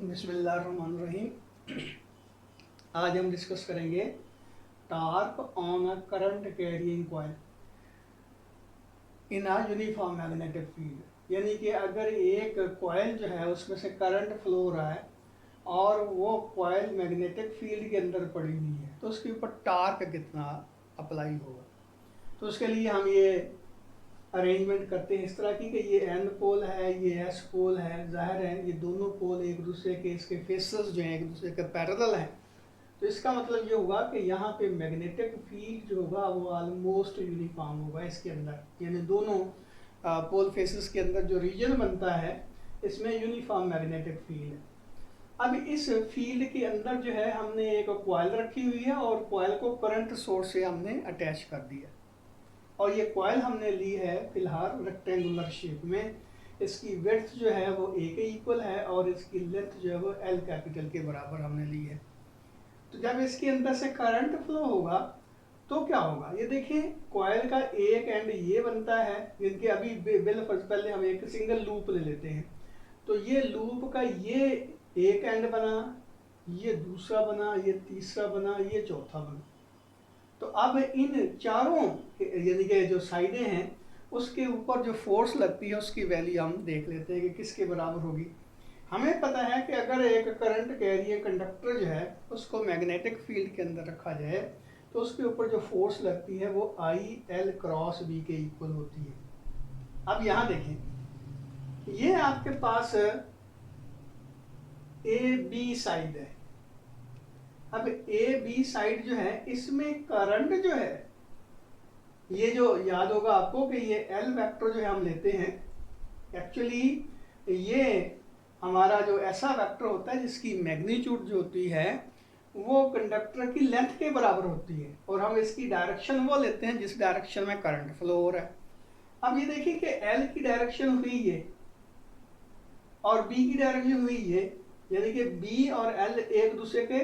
बिस्मिल्लाहिर्रहमानिर्रहीम। आज हम डिस्कस करेंगे torque on a current carrying coil in a uniform magnetic field. यानी कि अगर एक कॉइल जो है उसमें से करंट फ्लो हो रहा है और वो कॉइल मैग्नेटिक फील्ड के अंदर पड़ी हुई है तो उसके ऊपर टॉर्क कितना अप्लाई होगा। तो उसके लिए हम ये अरेंजमेंट करते हैं इस तरह की कि ये एन पोल है, ये एस पोल है। जाहिर है ये दोनों पोल एक दूसरे के, इसके फेसेस जो हैं एक दूसरे के पैरेलल हैं। तो इसका मतलब ये होगा कि यहाँ पे मैग्नेटिक फील्ड जो होगा वो ऑलमोस्ट यूनिफॉर्म होगा इसके अंदर, यानी दोनों पोल फेसेस के अंदर जो रीजन बनता है इसमें यूनिफॉर्म मैग्नेटिक फील्ड है। अब इस फील्ड के अंदर जो है हमने एक कॉइल रखी हुई है और कॉइल को करंट सोर्स से हमने अटैच कर दिया और ये कॉइल हमने ली है फिलहाल रेक्टेंगुलर शेप में। इसकी विड्थ जो है वो ए के इक्वल है और इसकी लेंथ जो है वो एल कैपिटल के बराबर हमने ली है। तो जब इसके अंदर से करंट फ्लो होगा तो क्या होगा, ये देखिए कॉइल का एक एंड ये बनता है, जिनके अभी पहले हम एक सिंगल लूप ले लेते हैं। तो ये लूप का ये एक एंड बना, ये दूसरा बना, ये तीसरा बना, ये चौथा बना। तो अब इन चारों यानी कि जो साइडें हैं उसके ऊपर जो फोर्स लगती है उसकी वैल्यू हम देख लेते हैं कि किसके बराबर होगी। हमें पता है कि अगर एक करंट कैरियर कंडक्टर जो है उसको मैग्नेटिक फील्ड के अंदर रखा जाए तो उसके ऊपर जो फोर्स लगती है वो आई एल क्रॉस बी के इक्वल होती है। अब यहाँ देखें, ये आपके पास ए बी साइड है। अब ए बी साइड जो है इसमें करंट जो है, ये जो याद होगा आपको कि ये एल वेक्टर जो है हम लेते हैं, एक्चुअली ये हमारा जो ऐसा वेक्टर होता है जिसकी मैग्नीट्यूड जो होती है वो कंडक्टर की लेंथ के बराबर होती है और हम इसकी डायरेक्शन वो लेते हैं जिस डायरेक्शन में करंट फ्लो हो रहा है। अब ये देखिए कि एल की डायरेक्शन हुई ये और बी की डायरेक्शन हुई ये, यानी कि बी और एल एक दूसरे के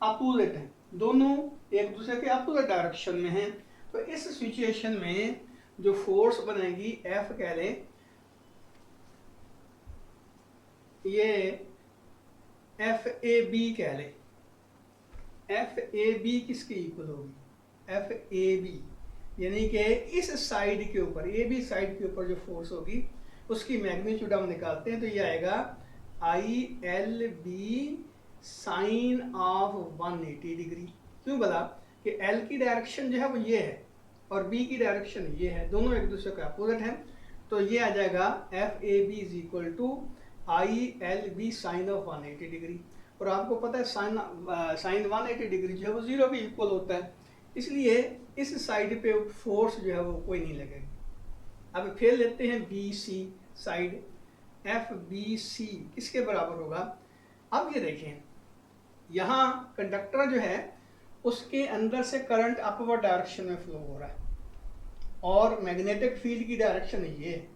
अपोजिट हैं, दोनों एक दूसरे के अपोजिट डायरेक्शन में हैं। तो इस सिचुएशन में जो फोर्स बनेगी एफ कह लें, ये एफ ए बी कह लें। एफ ए बी किसकी इक्वल होगी, एफ ए बी, यानी कि इस साइड के ऊपर ए बी साइड के ऊपर जो फोर्स होगी उसकी मैग्नीट्यूड हम निकालते हैं तो ये आएगा I L B sine of 180 degree. क्यों बोला कि एल की डायरेक्शन जो है वो ये है और बी की डायरेक्शन ये है, दोनों एक दूसरे के अपोजिट हैं। तो ये आ जाएगा F A B is equal to I L B sine of 180 degree. और आपको पता है साइन 180 डिग्री जो है वो जीरो के इक्वल होता है, इसलिए इस साइड पे फोर्स जो है वो कोई नहीं लगेगी। अब फिर लेते हैं B C side, F B C किसके बराबर होगा। अब ये देखें यहाँ कंडक्टर जो है उसके अंदर से करंट अपवर्ड डायरेक्शन में फ्लो हो रहा है और मैग्नेटिक फील्ड की डायरेक्शन ये है।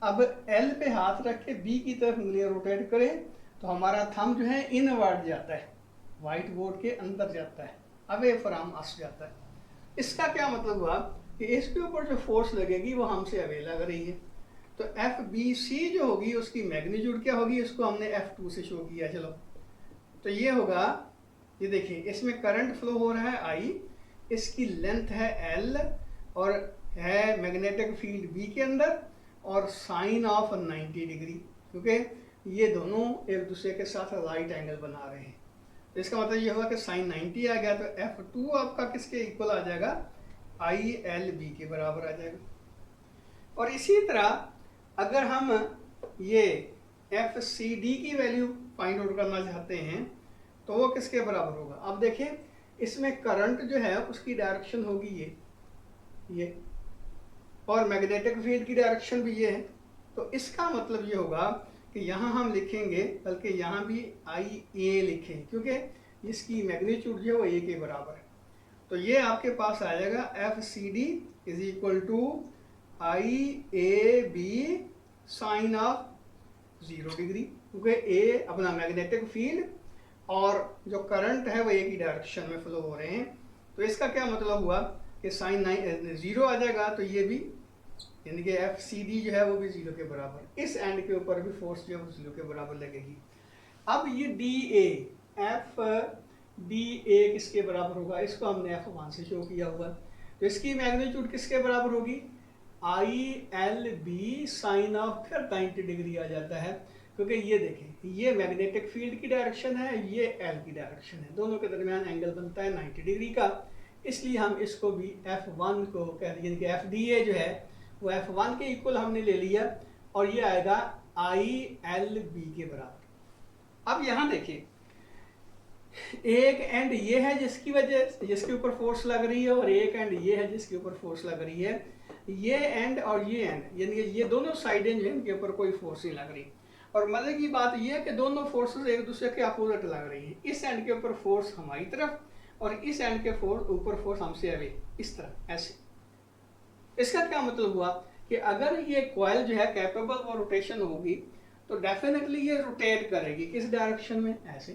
अब एल पे हाथ रख के बी की तरफ उंगलियां रोटेट करें तो हमारा थंब जो है इनवर्ड जाता है, व्हाइट बोर्ड के अंदर जाता है, अवे फ्रॉम अस जाता है। इसका क्या मतलब हुआ कि इसके ऊपर जो फोर्स लगेगी वो हमसे अवे लग रही है। तो एफ बी सी जो होगी उसकी मैग्नीट्यूड क्या होगी, इसको हमने F2 से शो किया। चलो तो ये होगा, ये देखिए इसमें करंट फ्लो हो रहा है I, इसकी लेंथ है L और है मैग्नेटिक फील्ड B के अंदर और साइन ऑफ 90 डिग्री, क्योंकि ये दोनों एक दूसरे के साथ राइट एंगल बना रहे हैं। तो इसका मतलब ये होगा कि साइन 90 आ गया तो F2 आपका किसके इक्वल आ जाएगा, आई एल बी के बराबर आ जाएगा। और इसी तरह अगर हम ये एफ सी डी की वैल्यू फाइंड आउट करना चाहते हैं तो वो किसके बराबर होगा। अब देखिए इसमें करंट जो है उसकी डायरेक्शन होगी ये और मैग्नेटिक फील्ड की डायरेक्शन भी ये है। तो इसका मतलब ये होगा कि यहाँ हम लिखेंगे, बल्कि यहाँ भी आई ए लिखें क्योंकि इसकी मैग्नीट्यूड जो है वो ए के बराबर है। तो ये आपके पास आ जाएगा F C D is equal to I A B sine of 0 degree, क्योंकि ए अपना मैग्नेटिक फील्ड और जो करंट है वो एक ही डायरेक्शन में फ्लो हो रहे हैं। तो इसका क्या मतलब हुआ कि साइन 0 आ जाएगा तो ये भी, यानी कि एफ सी डी जो है वो भी 0 के बराबर, इस एंड के ऊपर भी फोर्स जो है वो 0 के बराबर लगेगी। अब ये D A, F D A किसके बराबर होगा, इसको हमने F1 से शो किया हुआ है, तो इसकी मैग्नीट्यूड किसके बराबर होगी, I L B sine of, फिर 90 डिग्री आ जाता है, क्योंकि ये देखें ये मैग्नेटिक फील्ड की डायरेक्शन है, ये एल की डायरेक्शन है, दोनों के दरमियान एंगल बनता है 90 डिग्री का, इसलिए हम इसको भी F1 को कह यानी कि एफ डी ए जो है वो F1 के इक्वल हमने ले लिया, और ये आएगा आई एल बी के बराबर। अब यहाँ देखिए एक एंड ये है जिसके ऊपर फोर्स लग रही है, और एक एंड ये है जिसके ऊपर फोर्स लग रही है, ये एंड और ये एंड यानी कि ये दोनों साइडें जो है इनके ऊपर कोई फोर्स नहीं लग रही, और मजे की बात यह है कि दोनों फोर्सेस एक दूसरे के अपोजिट लग रही है, इस एंड के ऊपर फोर्स हमारी तरफ और इस एंड के ऊपर फोर्स हमसे अवे, इस तरह ऐसे। इसका क्या मतलब हुआ कि अगर ये कॉइल जो है कैपेबल ऑफ रोटेशन होगी तो डेफिनेटली ये रोटेट करेगी, किस डायरेक्शन में, ऐसे,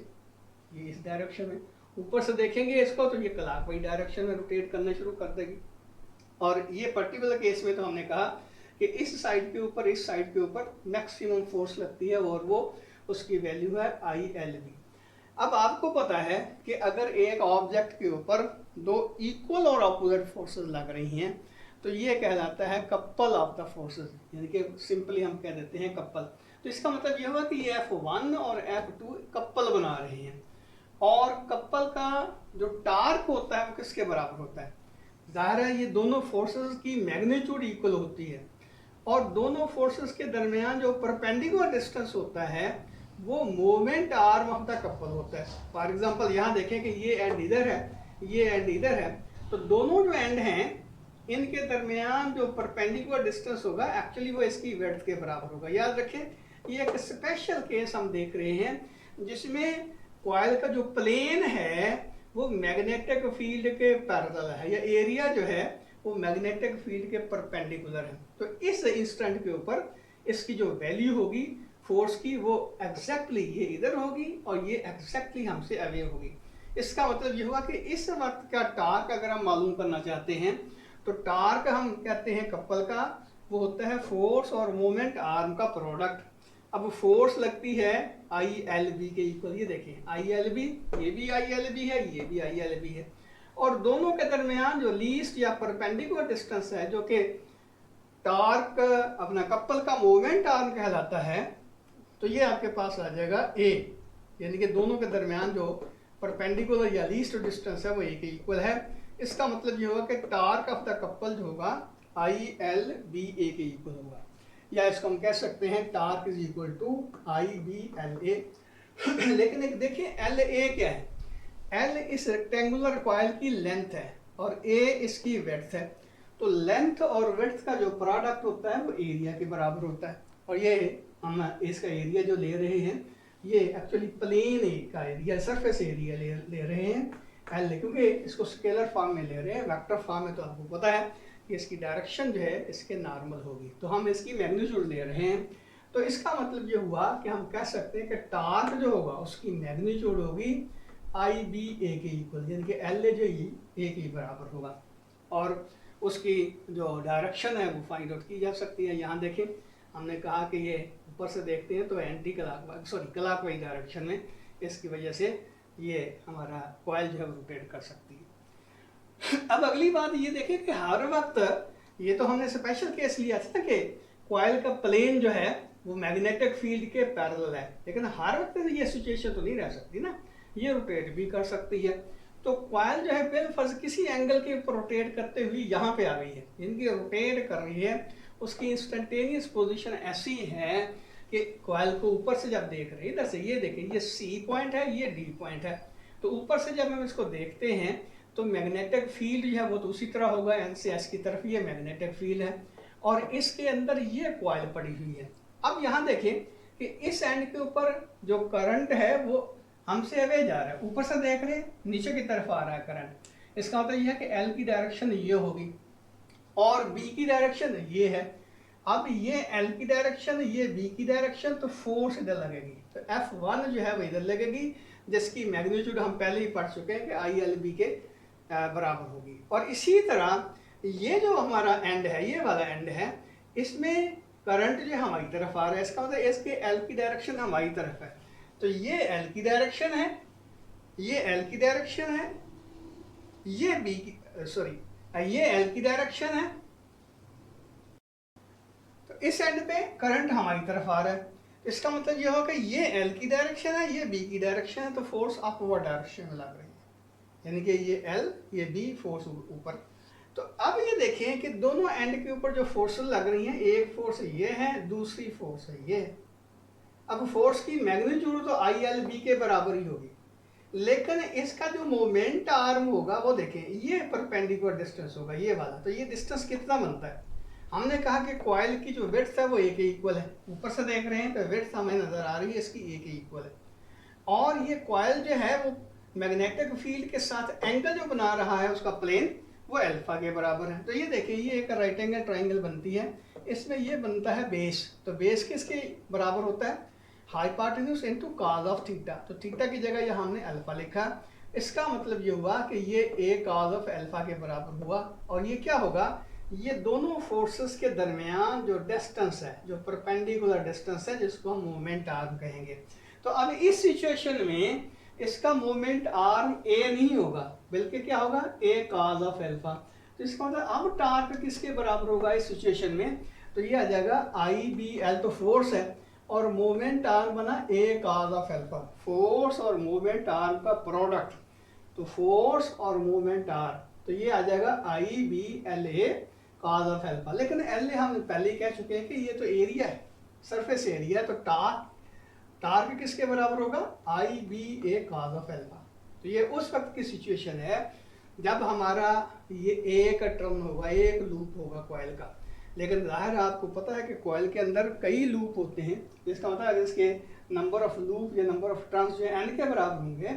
ये इस डायरेक्शन में, ऊपर से देखेंगे इसको तो ये क्लॉकवाइज डायरेक्शन में रोटेट करना शुरू कर देगी, और ये पर्टिकुलर केस में तो हमने कहा कि इस साइड के ऊपर इस साइड के ऊपर मैक्सिमम फोर्स लगती है, और वो उसकी वैल्यू है आई एल बी। अब आपको पता है कि अगर एक ऑब्जेक्ट के ऊपर दो इक्वल और अपोजिट फोर्सेस लग रही हैं तो ये कहलाता है कपल ऑफ द फोर्सेस, यानी कि सिंपली हम कह देते हैं कपल। तो इसका मतलब ये हुआ कि ये F1 और F2 कपल बना रहे हैं, और कपल का जो टार्क होता है वो किसके बराबर होता है, जाहिर है ये दोनों फोर्सेस की मैग्नीट्यूड इक्वल होती है, और दोनों फोर्सेस के दरमियान जो परपेंडिकुलर डिस्टेंस होता है वो moment arm of the couple होता है। फॉर एग्जांपल यहाँ देखें कि ये एंड इधर है, ये एंड इधर है, तो दोनों जो एंड हैं इनके दरमियान जो परपेंडिकुलर डिस्टेंस होगा एक्चुअली वो इसकी विड्थ के बराबर होगा। याद रखें ये एक स्पेशल केस हम देख रहे हैं जिसमें कॉइल का जो प्लेन है वो मैग्नेटिक फील्ड के पैरेलल है, या एरिया जो है वो मैग्नेटिक फील्ड के परपेंडिकुलर है। तो इस इंस्टेंट के ऊपर इसकी जो वैल्यू होगी फोर्स की वो एग्जैक्टली ये इधर होगी और ये एग्जैक्टली हमसे अवे होगी। इसका मतलब ये हुआ कि इस वक्त का टार्क अगर हम मालूम करना चाहते हैं तो टार्क हम कहते हैं कपल का, वो होता है फोर्स और मोमेंट आर्म का प्रोडक्ट। अब फोर्स लगती है आई एल बी के इक्वल, ये देखें आई एल बी, ये भी आई एल बी है, ये भी आई एल बी है, और दोनों के दरमियान जो लीस्ट या परपेंडिकुलर डिस्टेंस है जो कि टार्क अपना कपल का मोमेंट आर्म कहलाता है, तो ये आपके पास आ जाएगा ए, यानी कि दोनों के दरमियान जो परपेंडिकुलर या लीस्ट डिस्टेंस है वो ए के इक्वल है। इसका मतलब ये होगा कि टार्क ऑफ द कपल जो होगा आई एल बी ए के इक्वल होगा, या इसको हम कह सकते हैं torque is equal to I B L A. लेकिन एक देखिए एल ए क्या है, एल इस रेक्टेंगुलर कॉइल की लेंथ है और ए इसकी विड्थ है, तो लेंथ और विड्थ का जो प्रोडक्ट होता है वो एरिया के बराबर होता है, और ये हम इसका एरिया जो ले रहे हैं ये एक्चुअली प्लेन का एरिया, सरफेस एरिया ले रहे हैं एल, क्योंकि इसको स्केलर फॉर्म में ले रहे हैं, वेक्टर फॉर्म में तो आपको पता है कि इसकी डायरेक्शन जो है इसके नॉर्मल होगी, तो हम इसकी मैग्नीट्यूड ले रहे हैं। तो इसका मतलब ये हुआ कि हम कह सकते हैं कि टार्क जो होगा उसकी मैग्नीट्यूड होगी आई बी ए के इक्वल, यानी कि एल ए जो ए के बराबर होगा, और उसकी जो डायरेक्शन है वो फाइंड आउट की जा सकती है। यहाँ देखें हमने कहा कि ये ऊपर से देखते हैं तो एंटी क्लॉकवाइज डायरेक्शन में, इसकी वजह से ये हमारा कॉइल जो है रोटेट कर सकती है। अब अगली बात ये देखें कि हर वक्त ये तो हमने स्पेशल केस लिया था कि कॉइल का प्लेन जो है वो मैग्नेटिक फील्ड के पैरेलल है, लेकिन हर वक्त ये सिचुएशन तो नहीं रह सकती ना, ये रोटेट भी कर सकती है। तो कॉइल जो है बिलफर्ज किसी एंगल के ऊपर रोटेट करते हुए यहाँ पे आ गई है, इनकी रोटेट कर रही है, उसकी इंस्टेंटेनियस पोजीशन ऐसी है कि कॉइल को ऊपर से जब देख रहे हैं, इधर से ये देखें ये सी पॉइंट है, ये डी पॉइंट है, तो ऊपर से जब हम इसको देखते हैं तो मैग्नेटिक फील्ड जो है वो तो उसी तरह होगा, एन से एस की तरफ ये मैग्नेटिक फील्ड है, और इसके अंदर ये कॉइल पड़ी हुई है। अब यहाँ देखें कि इस एंड के ऊपर जो करंट है वो हमसे अवे जा रहा है, ऊपर से देख रहे हैं नीचे की तरफ आ रहा है करंट, इसका मतलब यह है कि एल की डायरेक्शन ये होगी और बी की डायरेक्शन ये है। अब ये एल की डायरेक्शन, ये बी की डायरेक्शन, तो फोर्स इधर लगेगी, तो F1 जो है वो इधर लगेगी, जिसकी मैग्नीट्यूड हम पहले ही पढ़ चुके हैं कि आई एल बी के बराबर होगी। और इसी तरह ये जो हमारा एंड है, ये वाला एंड है, इसमें करंट जो हमारी तरफ आ रहा है, इसका मतलब इसके एल की डायरेक्शन हमारी तरफ है, तो ये एल की डायरेक्शन है, ये एल की डायरेक्शन है, ये बी की ये एल की डायरेक्शन है। तो इस एंड पे करंट हमारी तरफ आ रहा है, इसका मतलब ये हो कि ये एल की डायरेक्शन है, ये बी की डायरेक्शन है, तो फोर्स अपवर्ड डायरेक्शन में लग रही है, यानी कि ये एल ये बी, फोर्स ऊपर। तो अब ये देखें कि दोनों एंड के ऊपर जो फोर्स लग रही हैं, एक फोर्स ये है, दूसरी फोर्स है ये। अब फोर्स की मैग्नीट्यूड तो आई एल बी के बराबर ही होगी, लेकिन इसका जो मोमेंट आर्म होगा वो देखें, ये परपेंडिकुलर डिस्टेंस होगा ये वाला। तो ये डिस्टेंस कितना बनता है? हमने कहा कि कॉइल की जो विड्थ है वो ए के इक्वल है, ऊपर से देख रहे हैं तो विड्थ हमें नजर आ रही है इसकी ए के इक्वल है। और ये कॉइल जो है वो मैग्नेटिक फील्ड के साथ एंगल जो बना रहा है उसका प्लेन वो अल्फा के बराबर है। तो ये देखिए, ये एक राइट एंगल ट्राइंगल बनती है, इसमें ये बनता है बेस। तो बेस किसके बराबर होता है? Hypotenuse into cos of theta. तो थीटा की जगह यहाँ हमने अल्फा लिखा, इसका मतलब ये हुआ कि ये ए कॉस ऑफ अल्फा के बराबर हुआ। और ये क्या होगा? ये दोनों फोर्सेस के दरमियान जो डिस्टेंस है, जो परपेंडिकुलर डिस्टेंस है, जिसको हम मोमेंट आर्म कहेंगे। तो अब इस सिचुएशन में इसका मोमेंट आर्म ए नहीं होगा, बल्कि क्या होगा? ए कॉस ऑफ अल्फा। तो इसका मतलब अब टार्क किसके बराबर होगा इस सिचुएशन में? तो ये आ जाएगा आई बी एल, तो फोर्स है, और मोमेंट आर्म बना A cos of alpha. Force और मोमेंट आर्म का प्रोडक्ट, तो फोर्स और मोमेंट आर्म, तो ये आ जाएगा I B L A cos of alpha. लेकिन एल ए हम पहले ही कह चुके हैं कि ये तो एरिया है, सरफेस एरिया है। तो टार्क किसके बराबर होगा? I B A cos of alpha. तो ये उस वक्त की सिचुएशन है जब हमारा ये एक टर्न होगा, एक लूप होगा कॉइल का। लेकिन जाहिर आपको पता है कि कॉइल के अंदर कई लूप होते हैं, जिसका मतलब अगर इसके नंबर ऑफ लूप या नंबर ऑफ टर्न्स जो एन के बराबर होंगे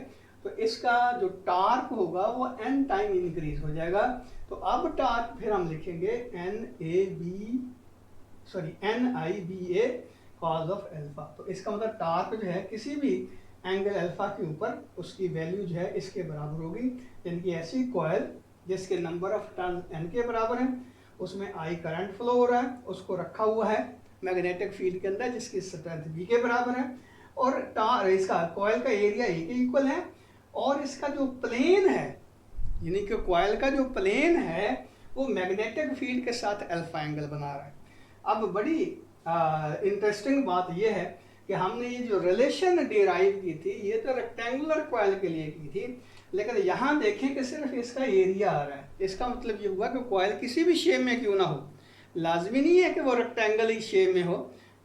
तो इसका जो टार्क होगा वो एन टाइम इंक्रीज हो जाएगा। तो अब टार्क फिर हम लिखेंगे N I B A cos of alpha. तो इसका मतलब टार्क जो है किसी भी एंगल अल्फा के ऊपर उसकी वैल्यू जो है इसके बराबर होगी। यानी कि ऐसी कॉइल जिसके नंबर ऑफ टर्न एन के बराबर है, उसमें आई करंट फ्लो हो रहा है, उसको रखा हुआ है मैग्नेटिक फील्ड के अंदर जिसकी स्ट्रेंथ बी के बराबर है, और इसका कॉइल का एरिया ए के इक्वल है, और इसका जो प्लेन है, यानी कि कॉइल का जो प्लेन है वो मैग्नेटिक फील्ड के साथ अल्फा एंगल बना रहा है। अब बड़ी इंटरेस्टिंग बात यह है कि हमने ये जो रिलेशन डिराइव की थी ये तो रेक्टेंगुलर कॉइल के लिए की थी, लेकिन यहाँ देखें कि सिर्फ इसका एरिया आ रहा है। इसका मतलब ये हुआ कि कॉइल किसी भी शेप में क्यों ना हो, लाजमी नहीं है कि वो रेक्टेंगल ही शेप में हो,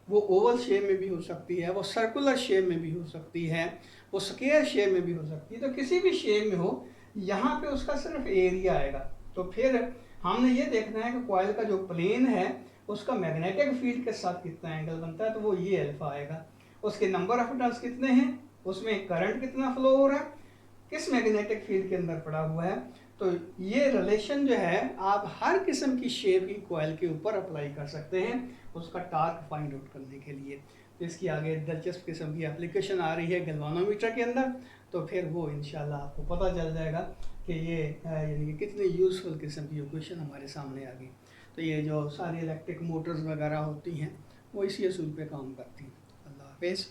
वो ओवल शेप में भी हो सकती है, वो सर्कुलर शेप में भी हो सकती है, वो स्क्वायर शेप में भी हो सकती है। तो किसी भी शेप में हो, यहाँ पे उसका सिर्फ एरिया आएगा। तो फिर हमने ये देखना है कि कॉइल का जो प्लेन है उसका मैग्नेटिक फील्ड के साथ कितना एंगल बनता है, तो वो ये अल्फा आएगा। उसके नंबर ऑफ टर्न्स कितने हैं, उसमें करंट कितना फ्लो हो रहा है, किस मैग्नेटिक फील्ड के अंदर पड़ा हुआ है। तो ये रिलेशन जो है आप हर किस्म की शेप की कॉइल के ऊपर अप्लाई कर सकते हैं उसका टार्क फाइंड आउट करने के लिए। तो इसकी आगे दिलचस्प किस्म की एप्लीकेशन आ रही है गैल्वानोमीटर के अंदर, तो फिर वो इंशाल्लाह आपको पता चल जाएगा कि ये यानी कि कितनी यूज़फुल किस्म की इक्वेशन हमारे सामने आ गई। तो ये जो सारी इलेक्ट्रिक मोटर्स वगैरह होती हैं वो इसी असूल पे काम करती हैं। अल्लाह हाफिज़।